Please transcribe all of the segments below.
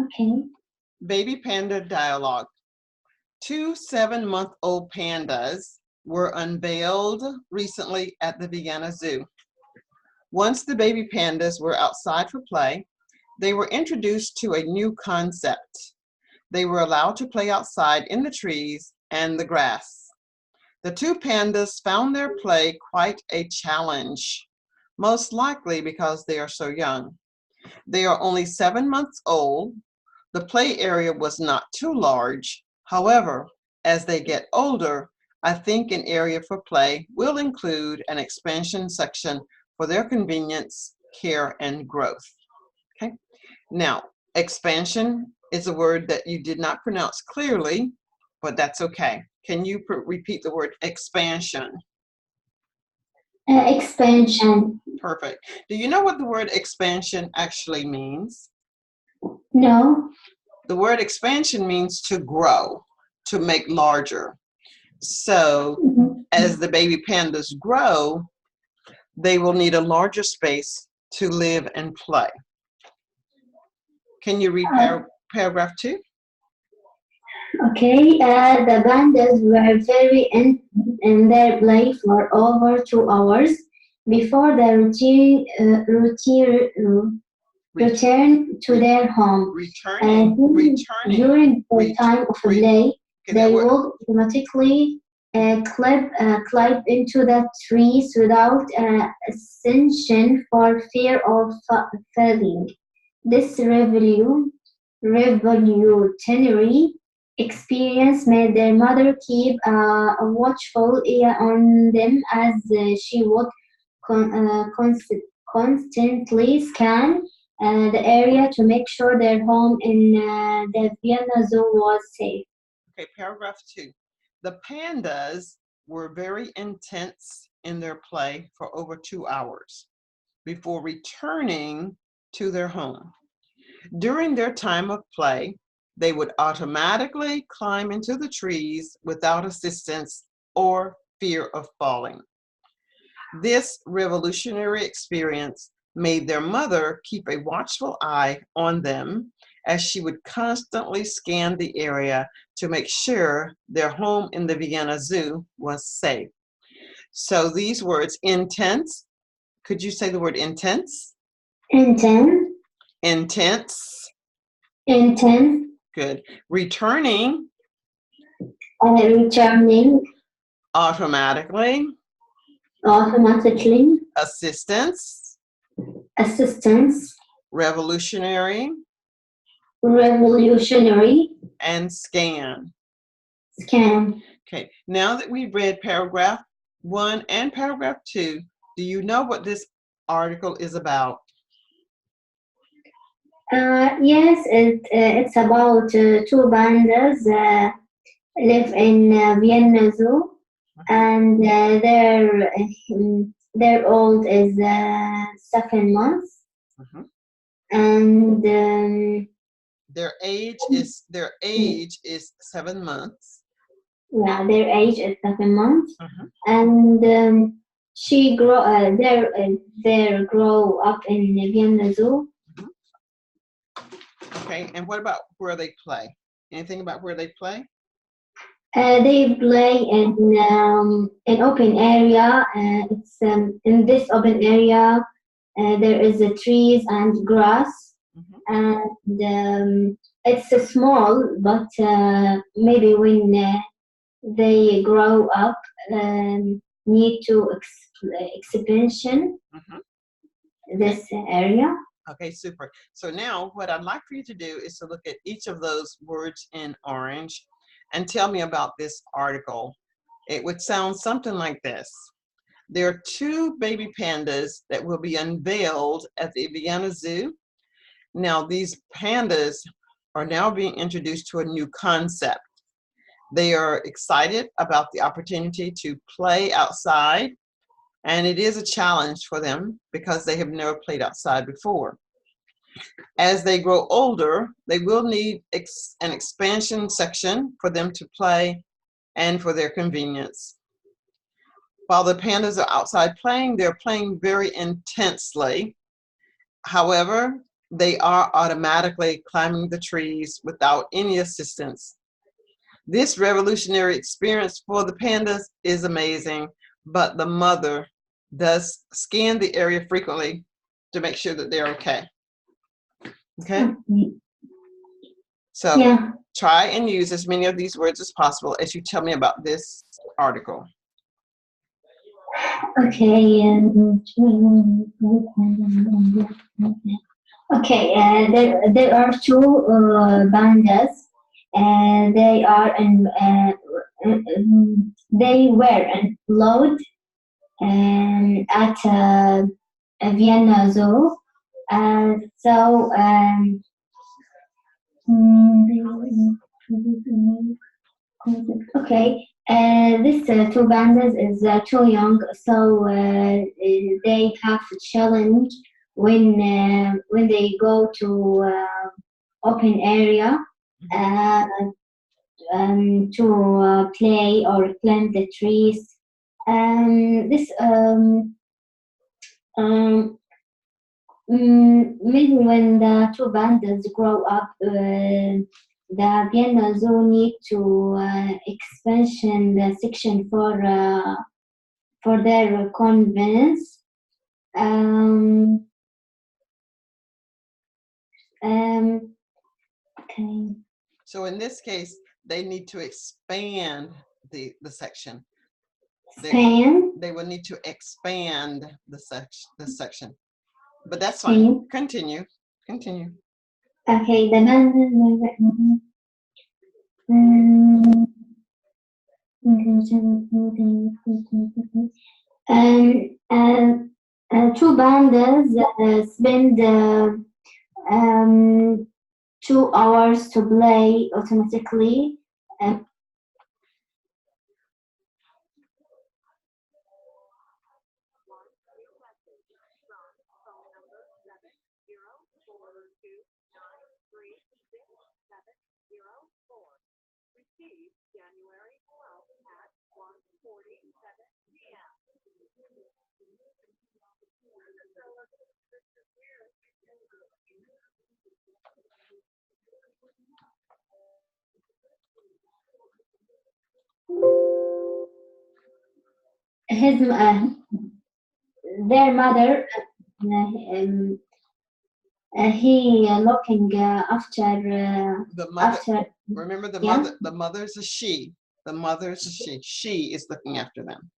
Okay. Baby panda dialogue. Two 7-month-old pandas were unveiled recently at the Vienna Zoo. Once the baby pandas were outside for play, they were introduced to a new concept. They were allowed to play outside in the trees and the grass. The two pandas found their play quite a challenge, most likely because they are so young. They are only 7 months old. The play area was not too large. However, as they get older, I think an area for play will include an expansion section for their convenience, care, and growth. Okay. Now, expansion is a word that you did not pronounce clearly, but that's okay. Can you repeat the word expansion? Expansion. Perfect. Do you know what the word expansion actually means? No. The word expansion means to grow, to make larger. So as the baby pandas grow, they will need a larger space to live and play. Can you read paragraph 2? Okay, the pandas were very in their play for over 2 hours before the return to their home. During the time of play, they would automatically climb into the trees without ascension for fear of falling. This revolutionary experience made their mother keep a watchful ear on them as she would constantly scan the area to make sure their home in the Vienna Zoo was safe. Okay, paragraph 2. The pandas were very intense in their play for over 2 hours before returning to their home. During their time of play, they would automatically climb into the trees without assistance or fear of falling. This revolutionary experience made their mother keep a watchful eye on them as she would constantly scan the area to make sure their home in the Vienna Zoo was safe. So these words, intense, could you say the word intense? Intense. Intense. Intense. Good. Returning. Returning. Automatically. Automatically. Assistance. Assistance. Revolutionary. Revolutionary. And scan. Scan. Okay, now that we've read paragraph 1 and paragraph 2, do you know what this article is about? Yes, it's about two pandas live in Vienna Zoo, and their old is 7 months, and their age is 7 months. Yeah, their age is 7 months, and she they grow up in Vienna Zoo. Okay, and what about where they play? Anything about where they play? They play in an open area. It's in this open area. There is trees and grass, and it's small. But maybe when they grow up, need to expansion this area. Okay, super. So now what I'd like for you to do is to look at each of those words in orange and tell me about this article. It would sound something like this. There are two baby pandas that will be unveiled at the Vienna Zoo. Now these pandas are now being introduced to a new concept. They are excited about the opportunity to play outside, and it is a challenge for them because they have never played outside before. As they grow older, they will need an expansion section for them to play and for their convenience. While the pandas are outside playing, they're playing very intensely. However, they are automatically climbing the trees without any assistance. This revolutionary experience for the pandas is amazing, but the mother does scan the area frequently to make sure that they're okay. Okay? So Yeah. try and use as many of these words as possible as you tell me about this article. Okay. Okay. There are two pandas, and they are in. They were employed at Vienna Zoo. So. Okay, this two pandas is too young, so they have a challenge when they go to open area uh, to play or climb the trees. This um, maybe when the two pandas grow up, the Vienna Zoo need to expansion the section for their convenience. Um, okay. So in this case, they need to expand the section. They will need to expand the section. But that's fine. Continue. Okay, the two pandas spend um, 2 hours to play automatically. His their mother he looking after The mother. after Remember, the yeah. mother. The mother is a she. The mother is a she. She is looking after them.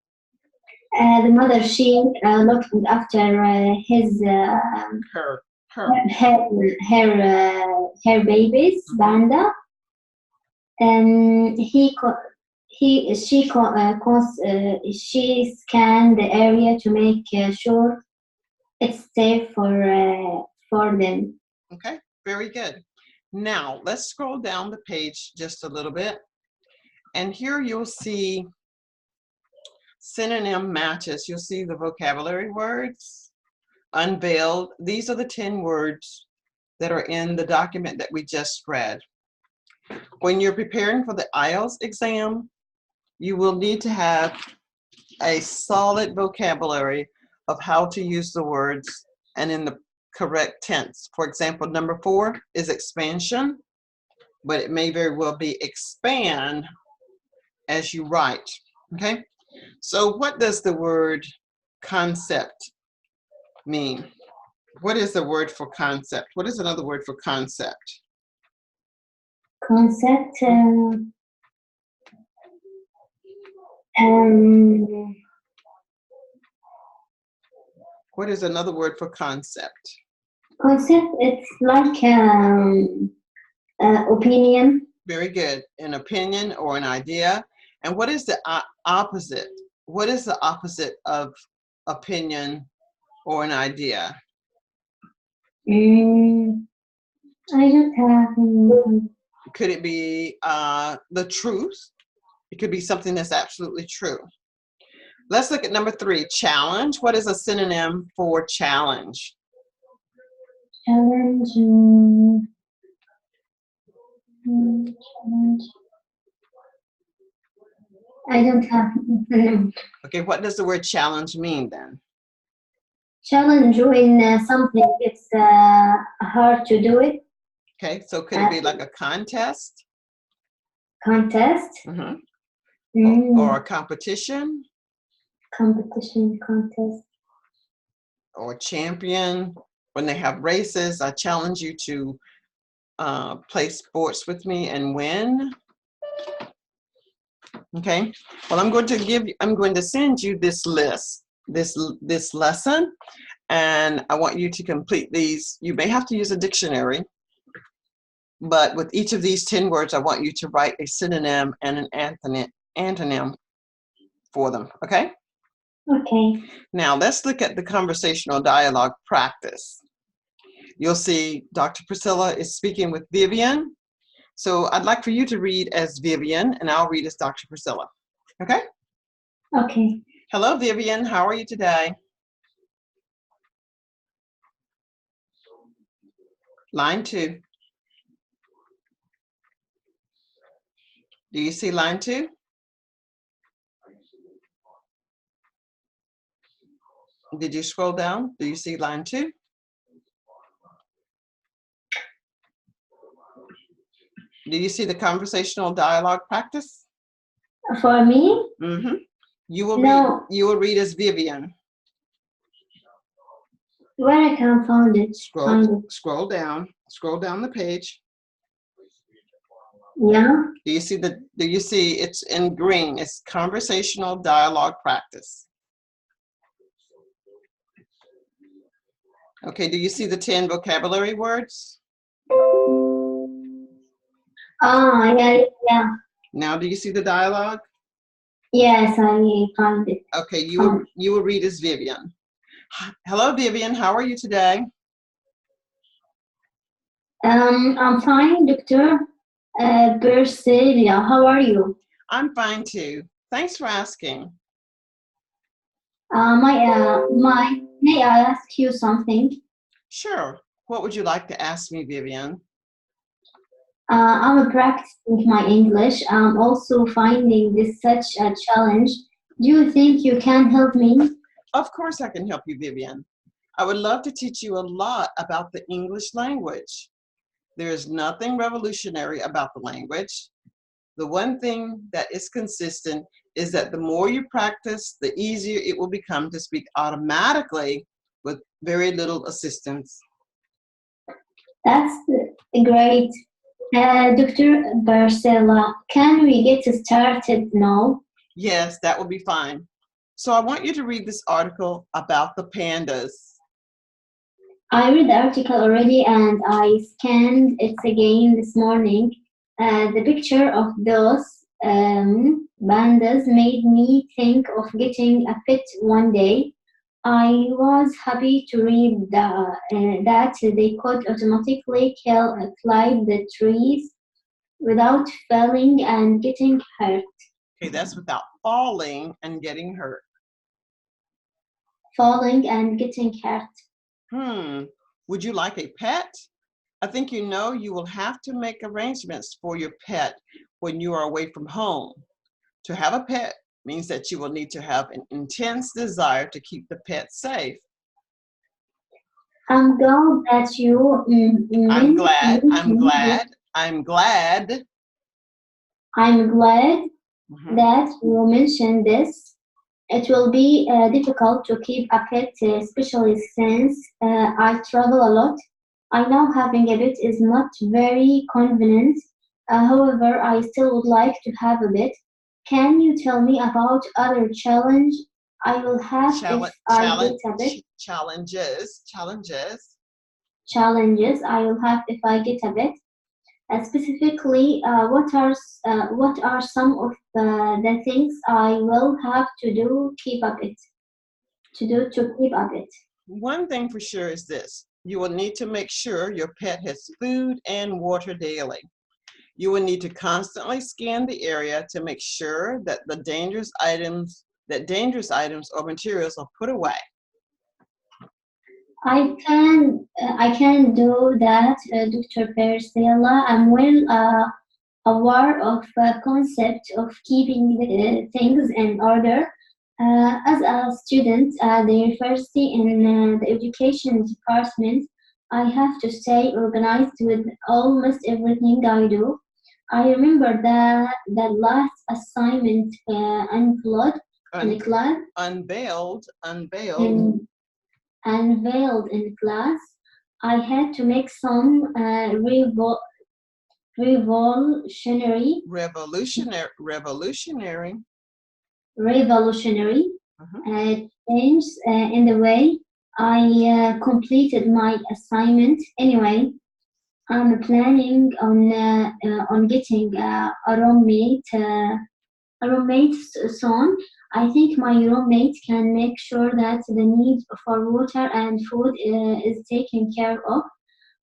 The mother she looking after his Her. her babies Panda, and she scanned the area to make sure it's safe for them. Okay, very good. Now let's scroll down the page just a little bit, and here you'll see synonym matches. You'll see the vocabulary words unveiled. These are the 10 words that are in the document that we just read. When you're preparing for the IELTS exam, you will need to have a solid vocabulary of how to use the words and in the correct tense. For example, number 4 is expansion, but it may very well be expand as you write. Okay, so what does the word concept mean? What is the word for concept? What is another word for concept? Concept. What is another word for concept? Concept. It's like opinion. Very good. An opinion or an idea. And what is the opposite? What is the opposite of opinion or an idea? I don't have. Could it be the truth? It could be something that's absolutely true. Let's look at number 3, challenge. What is a synonym for challenge? Challenge. I don't have. Okay, what does the word challenge mean then? challenge when something gets hard to do it. Okay, so could it be like a contest? Contest. Or a competition? Competition, contest. Or champion? When they have races, I challenge you to play sports with me and win. Okay, well, I'm going to send you this list, this lesson, and I want you to complete these. You may have to use a dictionary, but with each of these 10 words, I want you to write a synonym and an antonym for them, okay? Okay. Now, let's look at the conversational dialogue practice. You'll see Dr. Priscilla is speaking with Vivian. So I'd like for you to read as Vivian, and I'll read as Dr. Priscilla, okay? Okay. Hello, Vivian. How are you today? Line 2. Do you see line 2? Did you scroll down? Do you see line 2? Do you see the conversational dialogue practice? For me? Mm-hmm. You will read as Vivian. Where I can find it? Scroll down the page. Yeah. Do you see it's in green? It's conversational dialogue practice. Okay, do you see the 10 vocabulary words? Yeah. Now, do you see the dialogue? Yes, I found it. Okay, you will read as Vivian. Hello, Vivian. How are you today? I'm fine, Dr. Berselia. How are you? I'm fine too. Thanks for asking. May I ask you something? Sure. What would you like to ask me, Vivian? I'm practicing my English. I'm also finding this such a challenge. Do you think you can help me? Of course I can help you, Vivian. I would love to teach you a lot about the English language. There is nothing revolutionary about the language. The one thing that is consistent is that the more you practice, the easier it will become to speak automatically with very little assistance. That's great. Dr. Barcella, can we get started now? Yes, that will be fine. So I want you to read this article about the pandas. I read the article already and I scanned it again this morning. The picture of those pandas made me think of getting a pet one day. I was happy to read that they could automatically climb the trees without falling and getting hurt. Okay, that's without falling and getting hurt. Falling and getting hurt. Would you like a pet? I think you know you will have to make arrangements for your pet when you are away from home. To have a pet means that you will need to have an intense desire to keep the pet safe. I'm glad that you. I'm glad that you mentioned this. It will be difficult to keep a pet, especially since I travel a lot. I know having a pet is not very convenient. However, I still would like to have a pet. Can you tell me about other challenge I will have if I get a pet? Challenges I will have if I get a pet. Specifically, what are some of the things I will have to do to keep up it? One thing for sure is this: you will need to make sure your pet has food and water daily. You will need to constantly scan the area to make sure that dangerous items or materials are put away. I can do that, Dr. Persela. I'm well aware of the concept of keeping things in order. As a student at the university in the education department, I have to stay organized with almost everything I do. I remember the last assignment unveiled in class, Unveiled. in, unveiled in class. I had to make some revolutionary Revolutionary. revolutionary change in the way I completed my assignment. Anyway, I'm planning on getting a roommate soon. I think my roommate can make sure that the need for water and food is taken care of.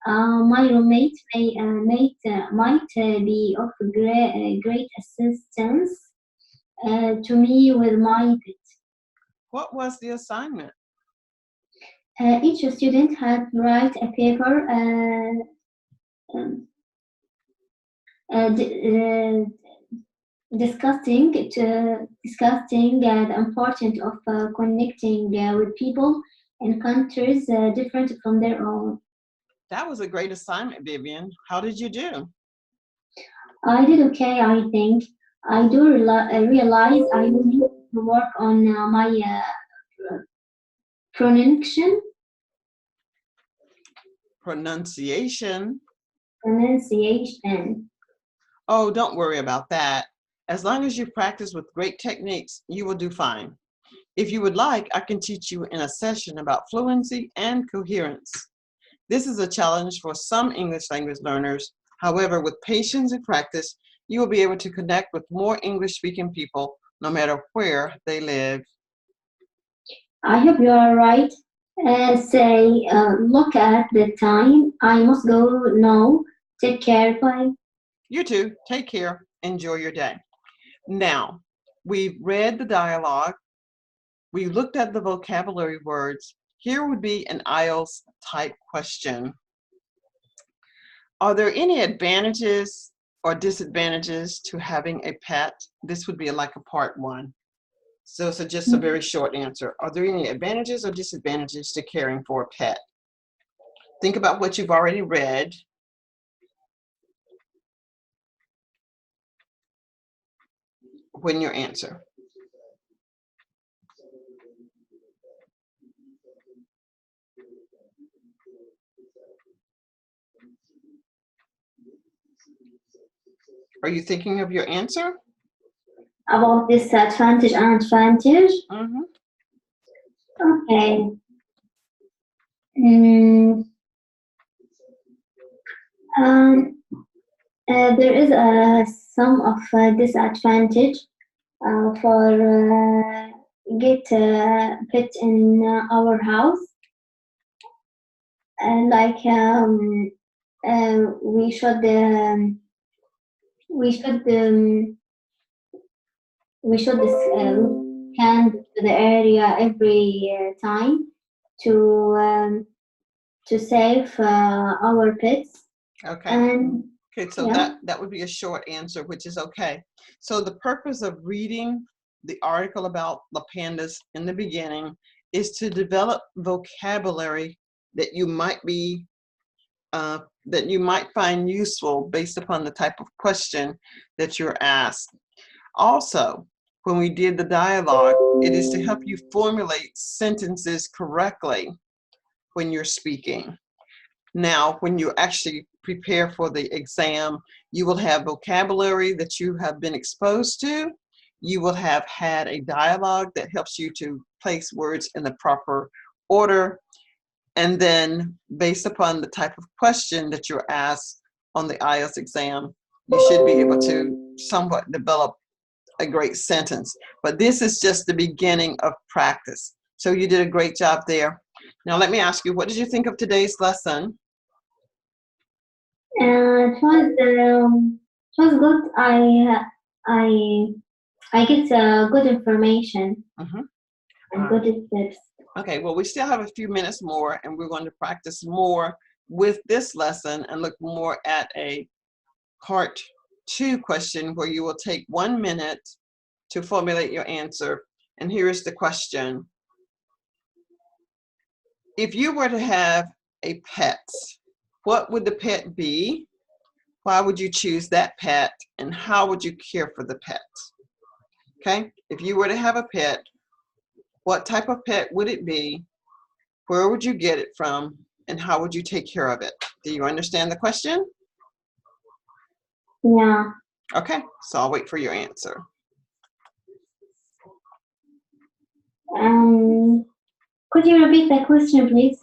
My roommate might be of great assistance to me with my pet. What was the assignment? Each student had to write a paper um, discussing the importance of connecting with people in countries different from their own. That was a great assignment, Vivian. How did you do? I did okay, I think. I do realize I will need to work on my pronunciation. Pronunciation. Pronunciation. Oh, don't worry about that. As long as you practice with great techniques, you will do fine. If you would like, I can teach you in a session about fluency and coherence. This is a challenge for some English language learners. However, with patience and practice, you will be able to connect with more English-speaking people, no matter where they live. I hope you are right. Look at the time. I must go now. Take care. Bye. You too. Take care. Enjoy your day. Now, we've read the dialogue. We looked at the vocabulary words. Here would be an IELTS type question. Are there any advantages or disadvantages to having a pet? This would be like a part one. So it's just a very short answer. Are there any advantages or disadvantages to caring for a pet? Think about what you've already read. When you answer. Are you thinking of your answer? About disadvantage and advantage? Okay. There is some of disadvantage for get pet in our house. Like we should scan the area every time to save our pets. Okay. And okay, so yeah. that would be a short answer, which is okay. So the purpose of reading the article about the pandas in the beginning is to develop vocabulary that you might be that you might find useful based upon the type of question that you're asked. Also, when we did the dialogue, it is to help you formulate sentences correctly when you're speaking. Now, when you actually prepare for the exam, you will have vocabulary that you have been exposed to. You will have had a dialogue that helps you to place words in the proper order. And then based upon the type of question that you're asked on the IELTS exam, you should be able to somewhat develop a great sentence. But this is just the beginning of practice. So you did a great job there. Now let me ask you, what did you think of today's lesson? It was good. I get good information and good tips. Okay, well, we still have a few minutes more, and we're going to practice more with this lesson and look more at a part 2 question where you will take 1 minute to formulate your answer, And here is the question. If you were to have a pet, what would the pet be? Why would you choose that pet? And how would you care for the pet? Okay, if you were to have a pet, what type of pet would it be? Where would you get it from? And how would you take care of it? Do you understand the question? Yeah. Okay, so I'll wait for your answer. Could you repeat the question, please?